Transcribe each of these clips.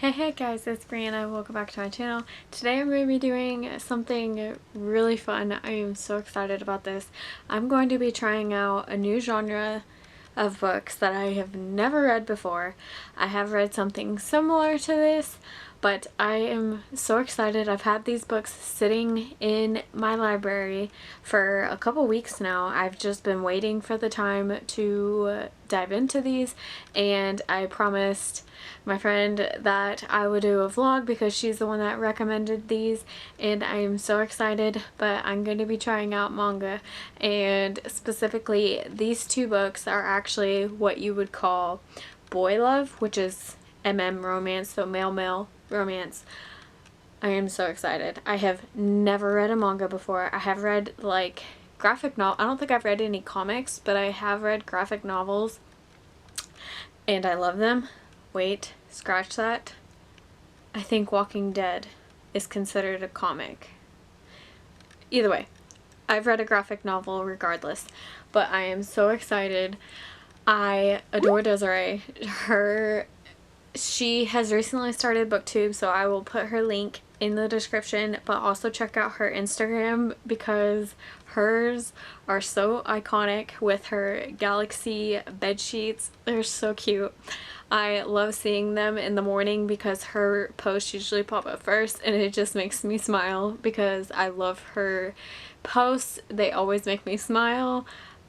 Hey guys, it's Brianna. Welcome back to my channel. Today I'm going to be doing something really fun. I am so excited about this. I'm going to be trying out a new genre of books that I have never read before. I have read something similar to this, but I am so excited. I've had these books sitting in my library for a couple weeks now. I've just been waiting for the time to dive into these, and I promised my friend that I would do a vlog because she's the one that recommended these, and I am so excited. But I'm going to be trying out manga, and specifically these two books are actually what you would call boy love, which is romance, so male romance. I am so excited. I have never read a manga before. I have read like graphic novel. I don't think I've read any comics, but I have read graphic novels and I love them. Wait, scratch that. I think Walking Dead is considered a comic. Either way, I've read a graphic novel regardless, but I am so excited. I adore Desiree. She has recently started booktube, so I will put her link in the description, but also check out her Instagram because hers are so iconic with her galaxy bed sheets. They're so cute. I love seeing them in the morning because her posts usually pop up first, and it just makes me smile because I love her posts. They always make me smile.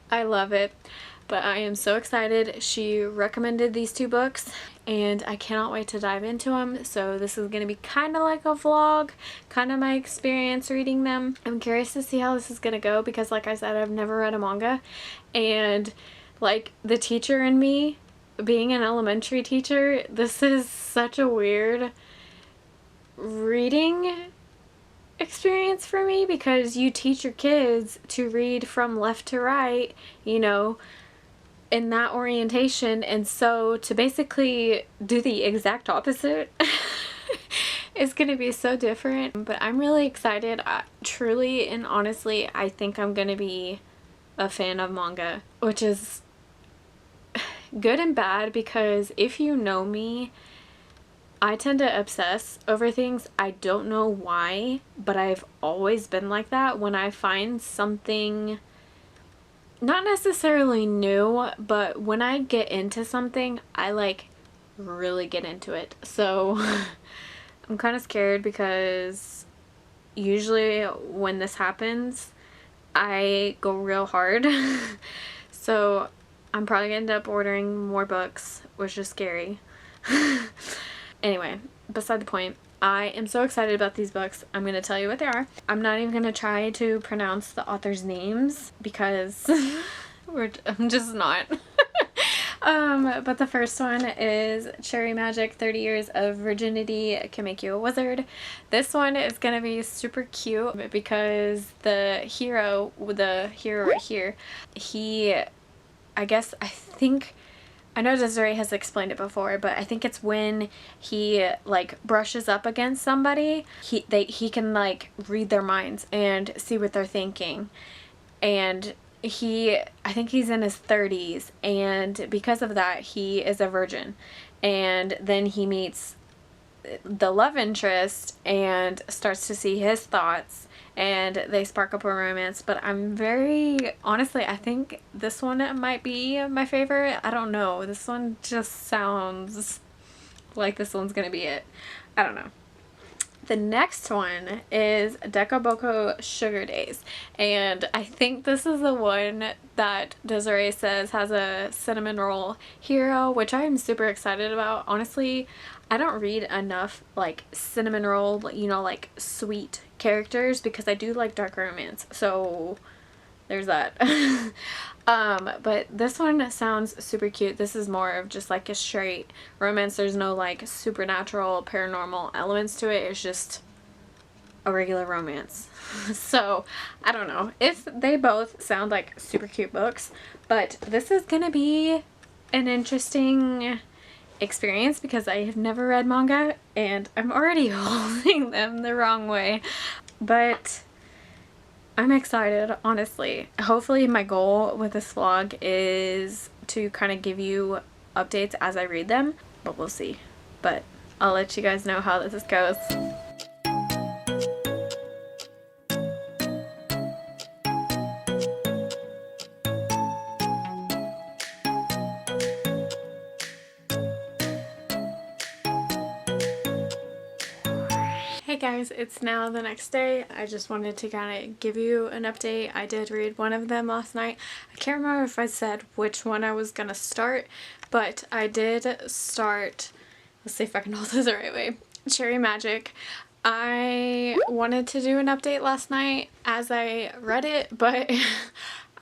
I love it. But I am so excited. She recommended these two books and I cannot wait to dive into them. So this is going to be kind of like a vlog, kind of my experience reading them. I'm curious to see how this is going to go because, like I said, I've never read a manga, and like the teacher in me, being an elementary teacher, this is such a weird reading experience for me because you teach your kids to read from left to right, you know, in that orientation, and so to basically do the exact opposite is going to be so different. But I'm really excited. Truly and honestly, I think I'm going to be a fan of manga, which is good and bad because if you know me, I tend to obsess over things. I don't know why, but I've always been like that. When I find something not necessarily new, but when I get into something, I like really get into it. So I'm kind of scared because usually when this happens, I go real hard. So I'm probably gonna end up ordering more books, which is scary. Anyway, beside the point. I am so excited about these books. I'm going to tell you what they are. I'm not even going to try to pronounce the authors' names because I'm just not. But the first one is Cherry Magic, 30 Years of Virginity Can Make You a Wizard. This one is going to be super cute because the hero right here, I know Desiree has explained it before, but I think it's when he like brushes up against somebody, he can like read their minds and see what they're thinking. And I think he's in his 30s, and because of that he is a virgin. And then he meets the love interest and starts to see his thoughts, and they spark up a romance. But honestly, I think this one might be my favorite. I don't know. This one just sounds like this one's gonna be it. I don't know. The next one is Deca Boko Sugar Days, and I think this is the one that Desiree says has a cinnamon roll hero, which I am super excited about. Honestly, I don't read enough like cinnamon roll, you know, like sweet characters because I do like dark romance, so there's that. But this one sounds super cute. This is more of just like a straight romance. There's no like supernatural paranormal elements to it. It's just a regular romance. So I don't know if they both sound like super cute books, but this is gonna be an interesting experience because I have never read manga and I'm already holding them the wrong way. But I'm excited, honestly. Hopefully my goal with this vlog is to kind of give you updates as I read them, but we'll see. But I'll let you guys know how this goes. Hey guys, it's now the next day. I just wanted to kind of give you an update. I did read one of them last night. I can't remember if I said which one I was gonna start, but I did start, let's see if I can hold this the right way, Cherry Magic. I wanted to do an update last night as I read it, but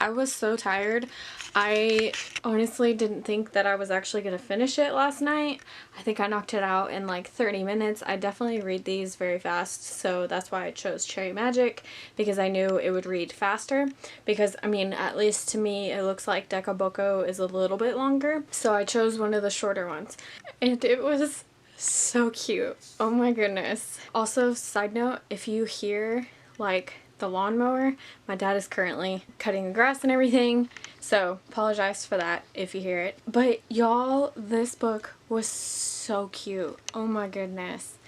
I was so tired. I honestly didn't think that I was actually going to finish it last night. I think I knocked it out in like 30 minutes. I definitely read these very fast, so that's why I chose Cherry Magic, because I knew it would read faster. Because, I mean, at least to me, it looks like Deca Boko is a little bit longer, so I chose one of the shorter ones. And it was so cute. Oh my goodness. Also, side note, if you hear like the lawnmower, my dad is currently cutting the grass and everything, so apologize for that if you hear it. But y'all, this book was so cute. Oh my goodness.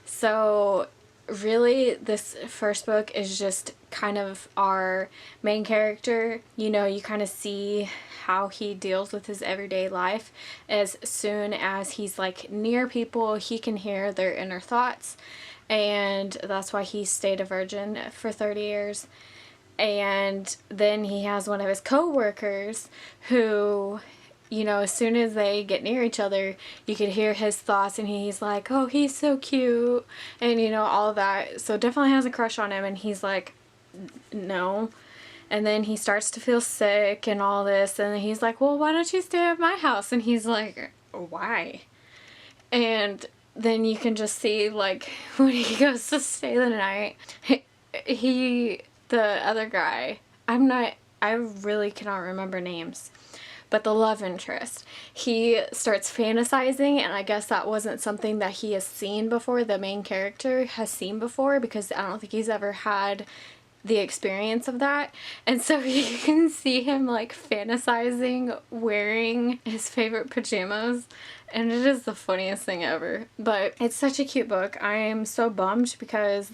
So really, this first book is just kind of our main character. You know, you kind of see how he deals with his everyday life. As soon as he's like near people, he can hear their inner thoughts, and that's why he stayed a virgin for 30 years. And then he has one of his co-workers who, you know, as soon as they get near each other, you could hear his thoughts, and he's like, oh, he's so cute, and you know, all of that. So definitely has a crush on him, and he's like, no. And then he starts to feel sick and all this, and he's like, well, why don't you stay at my house? And he's like, why? And then you can just see, like, when he goes to stay the night, the other guy, I really cannot remember names, but the love interest, he starts fantasizing, and I guess that wasn't something that he has seen before, the main character has seen before, because I don't think he's ever had the experience of that. And so you can see him like fantasizing wearing his favorite pajamas, and it is the funniest thing ever. But it's such a cute book. I am so bummed because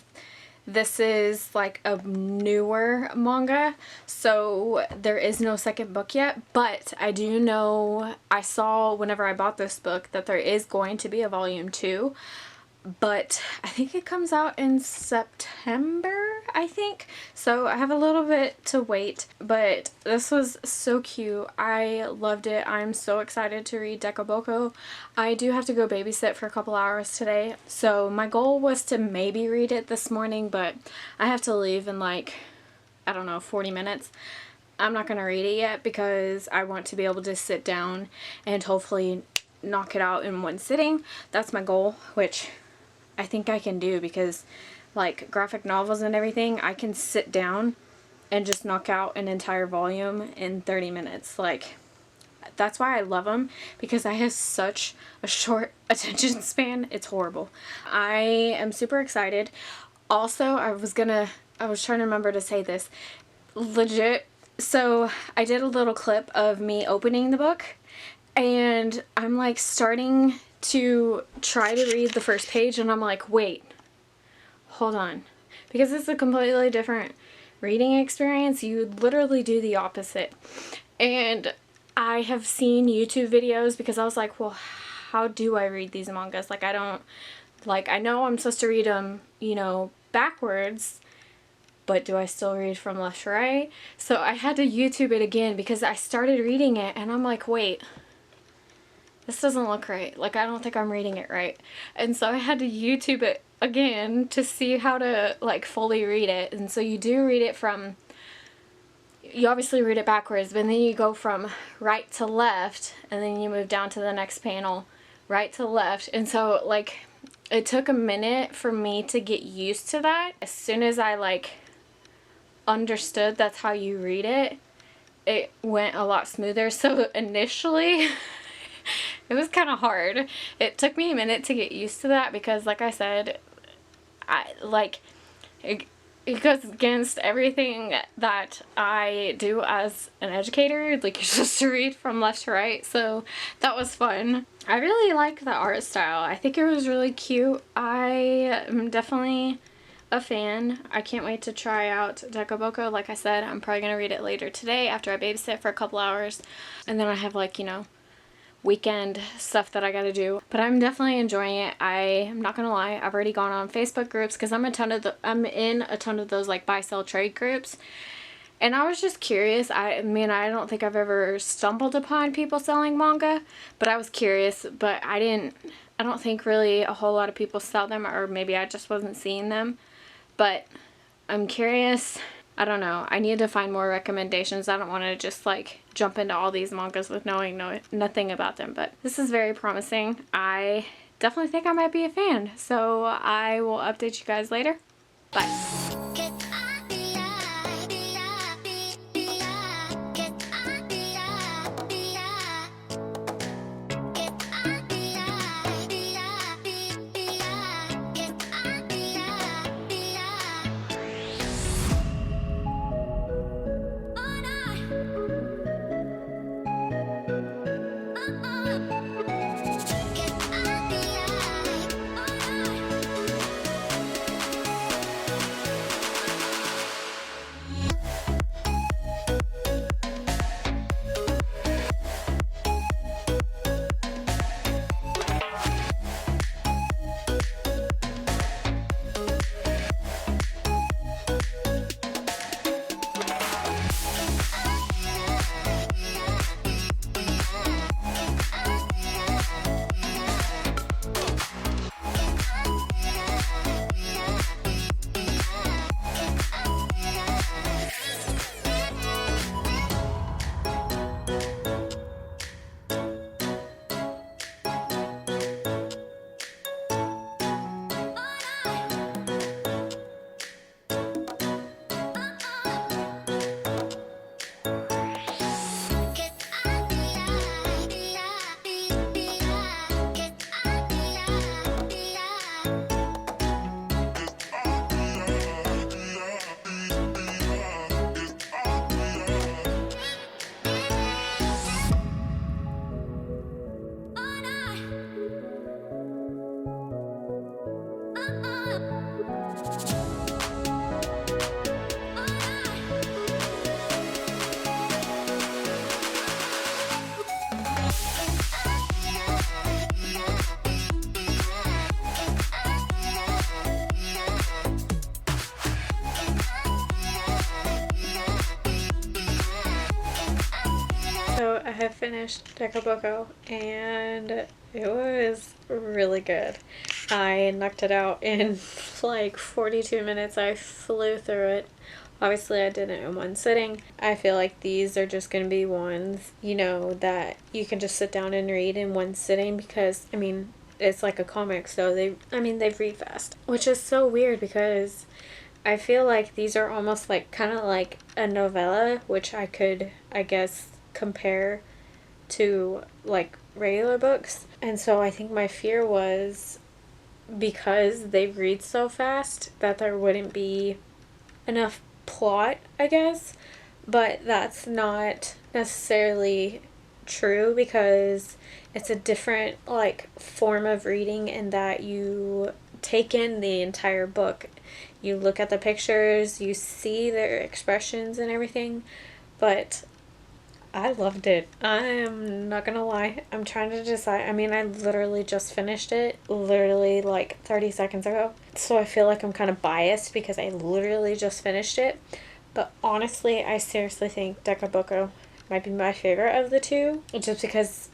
this is like a newer manga, so there is no second book yet, but I do know, I saw whenever I bought this book that there is going to be a volume 2. But I think it comes out in September, I think. So I have a little bit to wait. But this was so cute. I loved it. I'm so excited to read Deca Boko. I do have to go babysit for a couple hours today. So my goal was to maybe read it this morning, but I have to leave in like, I don't know, 40 minutes. I'm not going to read it yet because I want to be able to sit down and hopefully knock it out in one sitting. That's my goal, which I think I can do, because like graphic novels and everything, I can sit down and just knock out an entire volume in 30 minutes. Like, that's why I love them, because I have such a short attention span. It's horrible. I am super excited. Also, I was trying to remember to say this. Legit, so I did a little clip of me opening the book, and I'm like starting to try to read the first page, and I'm like, wait, hold on, because it's a completely different reading experience. You literally do the opposite. And I have seen YouTube videos, because I was like, well, how do I read these mangas? Like, I don't, like, I know I'm supposed to read them, you know, backwards, but do I still read from left to right? So I had to YouTube it again, because I started reading it and I'm like, wait, this doesn't look right. Like, I don't think I'm reading it right. And so I had to YouTube it again to see how to like fully read it. And so you do read it from, you obviously read it backwards, but then you go from right to left, and then you move down to the next panel, right to left. And so like it took a minute for me to get used to that. As soon as I like understood that's how you read it, it went a lot smoother. So initially it was kind of hard. It took me a minute to get used to that, because like I said, it goes against everything that I do as an educator. Like, you're supposed to read from left to right, so that was fun. I really like the art style. I think it was really cute. I am definitely a fan. I can't wait to try out Deca Boko. Like I said, I'm probably going to read it later today after I babysit for a couple hours. And then I have, like, you know, weekend stuff that I gotta do, but I'm definitely enjoying it. I'm not gonna lie, I've already gone on Facebook groups because I'm in a ton of those like buy sell trade groups, and I was just curious. I mean, I don't think I've ever stumbled upon people selling manga, but I was curious. But I don't think really a whole lot of people sell them, or maybe I just wasn't seeing them. But I'm curious. I don't know. I need to find more recommendations. I don't want to just like jump into all these mangas with knowing nothing about them. But this is very promising. I definitely think I might be a fan. So I will update you guys later. Bye. So I have finished Deca Boko and it was really good. I knocked it out in like 42 minutes. I flew through it. Obviously I did it in one sitting. I feel like these are just going to be ones, you know, that you can just sit down and read in one sitting because, I mean, it's like a comic, so they read fast. Which is so weird because I feel like these are almost like kind of like a novella, which I could, I guess, compare to like regular books. And so I think my fear was because they read so fast that there wouldn't be enough plot, I guess. But that's not necessarily true because it's a different like form of reading in that you take in the entire book. You look at the pictures, you see their expressions and everything, but I loved it. I'm not gonna lie. I'm trying to decide. I mean, I literally just finished it, literally like 30 seconds ago. So I feel like I'm kind of biased because I literally just finished it. But honestly, I seriously think Deca Boko might be my favorite of the two. Just because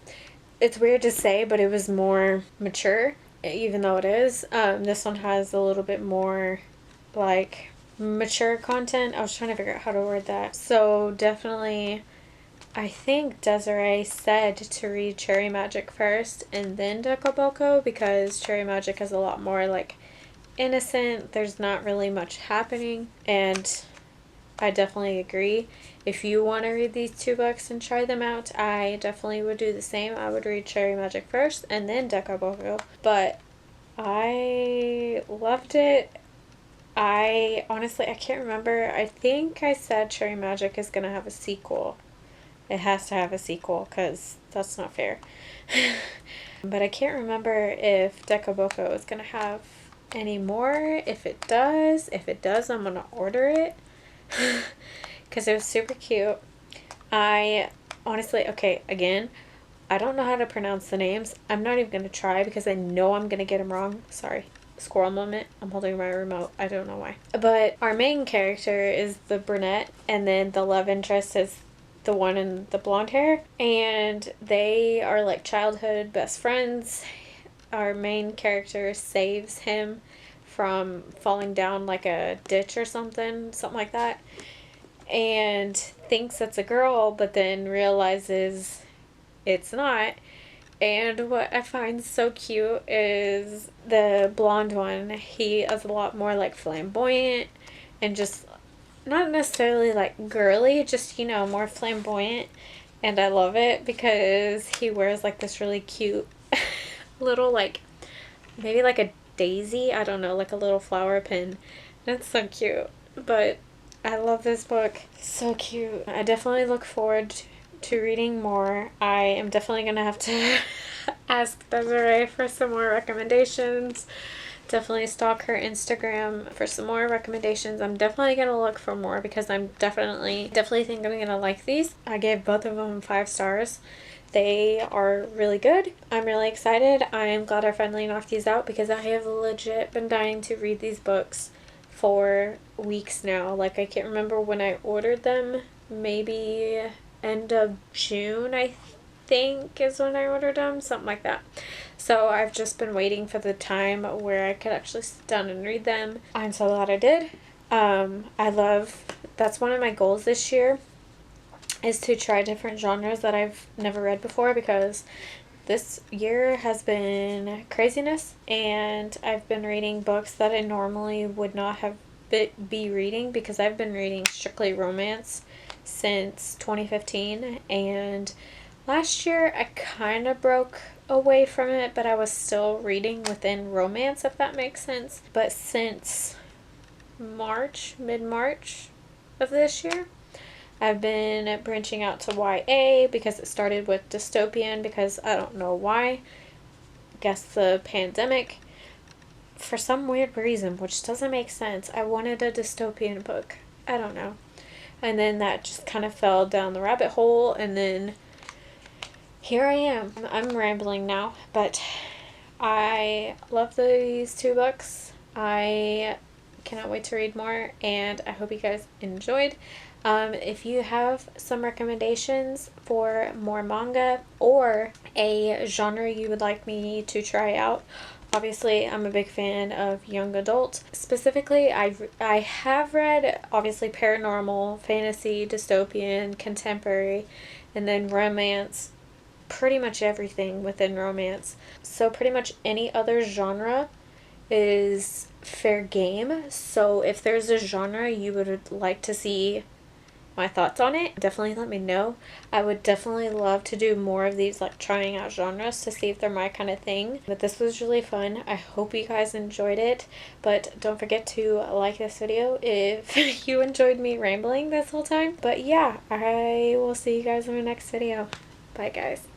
it's weird to say, but it was more mature, even though it is. This one has a little bit more like mature content. I was trying to figure out how to word that. So definitely, I think Desiree said to read Cherry Magic first and then Deca Boko because Cherry Magic is a lot more like innocent. There's not really much happening, and I definitely agree. If you want to read these two books and try them out, I definitely would do the same. I would read Cherry Magic first and then Deca Boko. But I loved it. I honestly, I can't remember. I think I said Cherry Magic is gonna have a sequel. It has to have a sequel because that's not fair. But I can't remember if Deca Boko is gonna have any more. If it does, I'm gonna order it because it was super cute. I honestly, okay, again, I don't know how to pronounce the names. I'm not even gonna try because I know I'm gonna get them wrong. Sorry. Squirrel moment. I'm holding my remote. I don't know why. But our main character is the brunette, and then the love interest is the one in the blonde hair. And they are like childhood best friends. Our main character saves him from falling down like a ditch or something like that. And thinks it's a girl, but then realizes it's not. And what I find so cute is the blonde one. He is a lot more like flamboyant and just not necessarily like girly, just, you know, more flamboyant. And I love it because he wears like this really cute little, like, maybe like a daisy, I don't know, like a little flower pin. That's so cute. But I love this book. So cute. I definitely look forward to reading more. I am definitely going to have to ask Desiree for some more recommendations. Definitely stalk her Instagram for some more recommendations. I'm definitely going to look for more because I'm definitely think I'm going to like these. I gave both of them 5 stars. They are really good. I'm really excited. I am glad I finally knocked these out because I have legit been dying to read these books for weeks now. Like, I can't remember when I ordered them. Maybe end of June, I think, is when I ordered them. Something like that. So I've just been waiting for the time where I could actually sit down and read them. I'm so glad I did. That's one of my goals this year, is to try different genres that I've never read before, because this year has been craziness and I've been reading books that I normally would not have be reading, because I've been reading strictly romance since 2015, and last year I kind of broke away from it, but I was still reading within romance, if that makes sense. But since mid-March of this year, I've been branching out to YA because it started with dystopian, because I don't know why. I guess the pandemic. For some weird reason, which doesn't make sense, I wanted a dystopian book. I don't know. And then that just kind of fell down the rabbit hole, and then here I am. I'm rambling now, but I love these 2 books. I cannot wait to read more, and I hope you guys enjoyed. If you have some recommendations for more manga or a genre you would like me to try out, obviously I'm a big fan of young adult. Specifically, I have read obviously paranormal, fantasy, dystopian, contemporary, and then romance. Pretty much everything within romance. So pretty much any other genre is fair game. So if there's a genre you would like to see my thoughts on it, definitely let me know. I would definitely love to do more of these, like trying out genres to see if they're my kind of thing. But this was really fun. I hope you guys enjoyed it, but don't forget to like this video if you enjoyed me rambling this whole time. But yeah, I will see you guys in the next video. Bye guys.